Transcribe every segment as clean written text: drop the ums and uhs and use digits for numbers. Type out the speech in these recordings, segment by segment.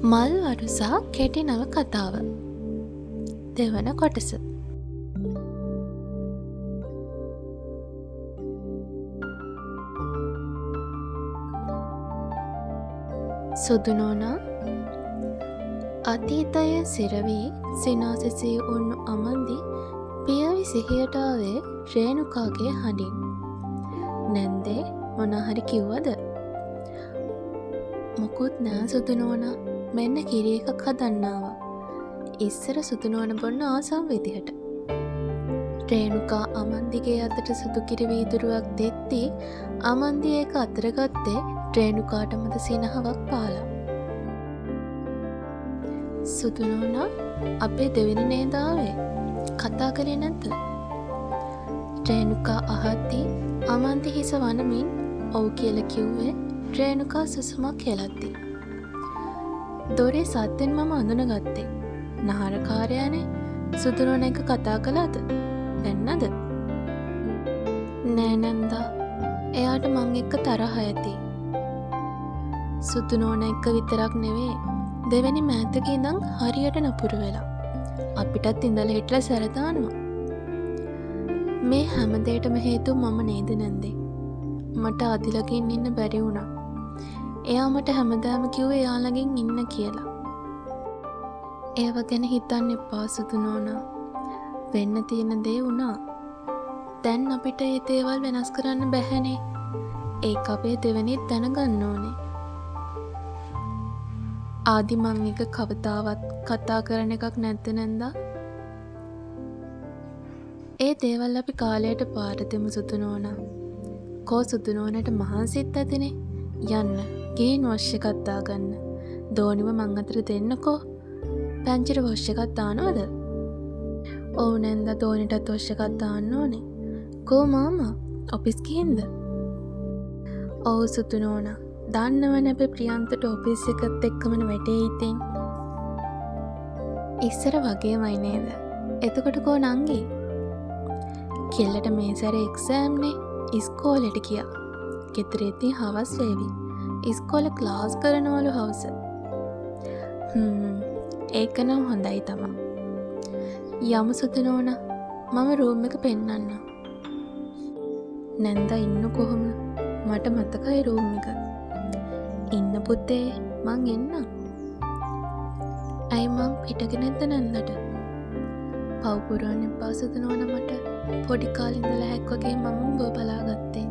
මල් වරුසා කෙටි නව කතාව දෙවන කොටස. සුදු නෝනා අතීතයේ සිරවී සිනාසෙසී උන්නු අමන්දි පියවි සිහියටාවේ රේණුකාගේ හඬින්. නැන්දේ මොනහරි කිව්වද? මොකුත් නෑ සුදු නෝනා, මෙන්න කිරි එකක් හදන්නාවා. ඉස්සර සුදු නෝන බොන්න ආසම් විදිහට. රේණුකා අමන්දිගේ අතට සුදු කිරි වීදුරුවක් දෙද්දී අමන්දි ඒක අතර ගත්තේ රේණුකාට මත සිනහවක් පාලා. සුදු නෝනා අපේ දෙවෙනි නේද ආවේ? කතා කළේ නැද්ද? රේණුකා අහද්දී අමන්දි හිස වනමින් ඔව් කියලා කිව්වේ රේණුකා සුසුමක් හෙලද්දී. දොරේ සද්දෙන් මම අඳුනගත්තේ. නහරකාරයානේ. සුදු නෝනා එක කතා කළාද? දැන්නද? නෑ නන්දා. එයාට මං එක්ක තරහ ඇති. සුදු නෝනා එක්ක විතරක් නෙවෙයි, දෙවෙනි මෑතක ඉඳන් හරියට නපුරු වෙලා. අපිටත් ඉඳලා හිටලා සැර දානවා. මේ හැම දෙයකටම හේතුව මම නේද නැන්දේ? මට අදිලකින් ඉන්න බැරි වුණා. එයා මට හැමදාම කිව්වේ එයා ළඟින් ඉන්න කියලා. ඒව ගැන හිතන්න එපා සුදු නෝනා. වෙන්න තියෙන දේ වුණා. දැන් අපිට ඒ දේවල් වෙනස් කරන්න බැහැනේ. ඒක අපේ දෙවෙනිත් දැනගන්න ඕනේ. ආදි මං එක කවදාවත් කතා කරන එකක් නැද්ද නැන්දා? ඒ දේවල් අපි කාලයට පාර දෙමු සුදු නෝනා. කෝ සුදු නෝනට මහන්සිත් ඇතිනේ. යන්න ගිහින් වොෂ් එකක් දාගන්න. දෝනිව මං අතට දෙන්නකෝ. පැංචිට වොෂ් එකක් දානවද? ඔව් නැන්දා, දෝනිටත් වොෂ් එකක් දාන්න ඕනේ. කෝ මාමා ඔෆිස් ගිහින්ද? ඔව් සුදු නෝනා. දන්නවනේ අපි ප්‍රියන්තට ඔෆිස් එකත් එක්කමන වැටේ ඉතින්. ඉස්සර වගේමයි නේද? එතකොට කෝ නංගි? කෙල්ලට මේ සැරේ එක්සෑම්නේ. ඉස්කෝලෙට ගියා. ගෙදර ඉතින් හවස් වේවි. ඉස්කෝලේ ක්ලාස් කරනවලු හවස. ඒක නම් හොඳයි තමා. යමු සුදු නෝනා. මම රූම් එක පෙන්නන්නම්. නැන්දා ඉන්න කොහොම? මට මතකයි රූම් එක. ඉන්න පුතේ, මං එන්නම්. ඇයි මං පිටගෙන නැද්ද නැන්දට? පව් පුරවන්න එපා සුදු නෝනා මට. පොඩි කාලේ ඉඳලා හැක් වගේ මම උඹ බලාගත්තේ.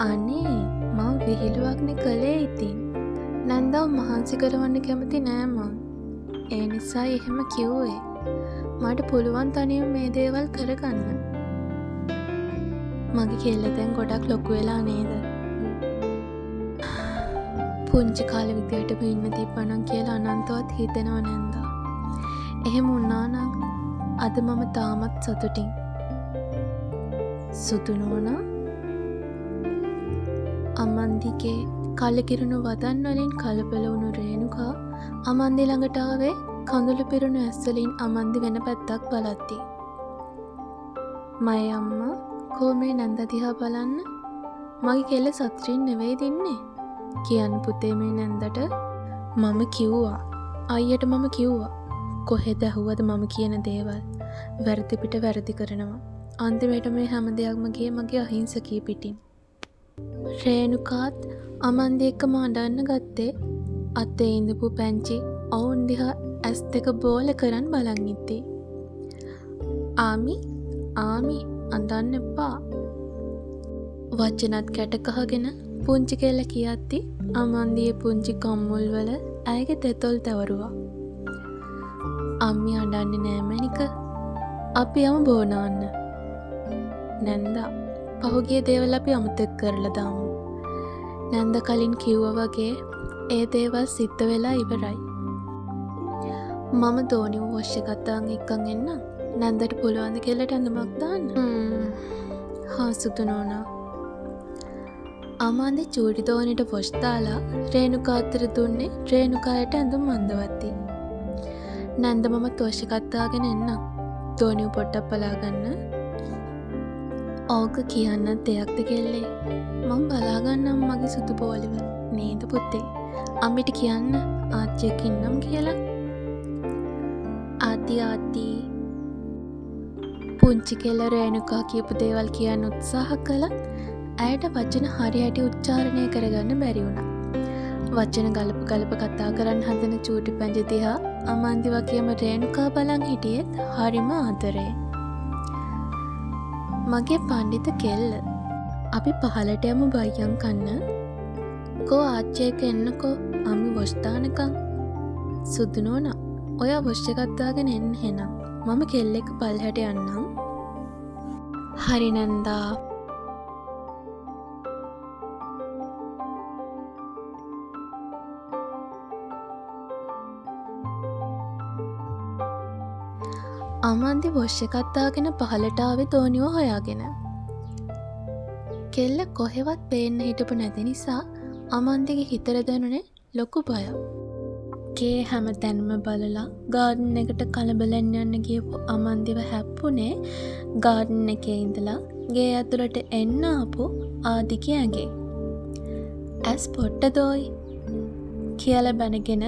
අනේ මං විහිළුවක්නේ කළේ ඉතින්. නැන්දාව මහන්සි කරවන්න කැමති නෑ මං. ඒ නිසා එහෙම කිව්වේ. මට පුළුවන් තනියම මේ දේවල් කරගන්න. මගේ කෙල්ල දැන් ගොඩක් ලොකු වෙලා නේද? පුංචි කාලේ විදියටම ඉන්න තිබ්බනම් කියලා අනන්තවත් හිතෙනව නැන්දා. එහෙම වුණා නම් අද මම තාමත් සතුටින්. සුදු නෝනා අමන්දිගේ කලකිරුණු වදන් වලින් කලබල වුණු රේණුකා අමන්දි ළඟට ආවේ කඳුළු පිරුණු ඇස් වලින් අමන්දි වෙන පැත්තක් බලද්දී. මගේ අම්මා කෝ මේ නැන්ද දිහා බලන්න. මගේ කෙල්ල සතුටින් නෙවෙයි දින්නේ. කියන්න පුතේ මේ නැන්දට. මම කිව්වා. අයියට මම කිව්වා. කොහෙද ඇහුවද මම කියන දේවල්. වැරදි පිට වැරදි කරනවා. අන්තිමට මේ හැම දෙයක්ම ගියේ මගේ අහිංසකී පිටින්. රේණුකාත් අමන්දි එක්කම අඬන්න ගත්තේ. අතේ ඉඳපු පැංචි ඔවුන් දිහා ඇස් දෙක බෝල කරන් බලන් ඉද්දී. ආමි අඬන්න එපා. වචනත් කැට කහගෙන පුංචි කෙල්ල කියද්දි අමන්දියේ පුංචි කම්මුල් වල ඇයගේ තෙතොල් තවරුවා. අම්මි අඬන්නේ නෑ මැනික. අපි යමු බෝනාන්න. නැන්දා පහුගිය දේවල් අපි අමතක කරලා දාමු. නැන්දා කලින් කිව්වා වගේ ඒ දේවල් සිද්ධ වෙලා ඉවරයි. මම දෝනිව වොෂ් එකක් දාන් එක්කන් එන්නම්. නැන්දට පුළුවන් ද කෙල්ලට ඇඳුමක් දාන්න? හා සුදු නෝනා. අමන්දි චූටි දෝනිට වොෂ් දාලා රේණුකා අතට දුන්නේ රේණුකායට ඇඳුම් අඳවද්දී. නැන්ද මම වොෂ් එකක් දාගෙන එන්නම්. දෝනිව පොඩ්ඩක් බලාගන්න. ඕක කියන්නත් දෙයක්ද කෙල්ලේ? මම බලාගන්නම් මගේ සුදු බෝලෙව. නේද පුතේ? අම්මිට කියන්න ආච්චියක් ඉන්නම් කියලා. ආති පුංචි කෙල්ල රේණුකා කියපු දේවල් කියන්න උත්සාහ කළා. ඇයට වචන හරියට උච්චාරණය කරගන්න බැරි වුණා. වචන ගලප කතා කරන්න හදන චූටි පැංජ දිහා අමාන්දි වගේම රේණුකා බලන් හිටියෙත් හරිම ආදරේ. මගේ පණ්ඩිත කෙල්ල, අපි පහලට යමු බයියම් කන්න. කෝ ආච්චේක එන්නකෝ, අම්මි වොස්තානකම්. සුදු නෝනා, ඔයා වොෂ් එකක් දාගෙන එන්න එහෙනම්. මම කෙල්ලෙක් පල්හැට යන්නම්. හරි නන්දා. අමාන්දි වොෂ් එකක් දාගෙන පහලට ආවේ දෝනිව හොයාගෙන. කෙල්ල කොහෙවත් පේන්න හිටපු නැති නිසා අමාන්දිගේ හිතට දැනුනේ ලොකු බයක්. ගේ හැම තැන්ම බලලා ගාඩන් එකට කලබලෙන් යන්න ගියපු අමාන්දිව හැප්පුනේ ගාඩන් එකේ ඉඳලා ගේ ඇතුළට එන්න ආපු ආදිගේ ඇඟේ. ඇස් පොට්ටදෝයි කියලා බැනගෙන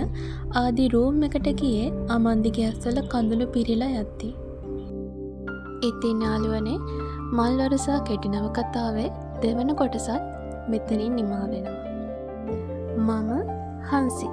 ආදි රූම් එකට ගියේ අමාන්දිගේ ඇස්වල කඳුළු පිරීලා යද්දී. ඉතින් යාළුවනේ, මල් වරුසා කෙටි නවකතාවේ දෙවන කොටසත් මෙතනින් නිමා වෙනවා. මම හංසි.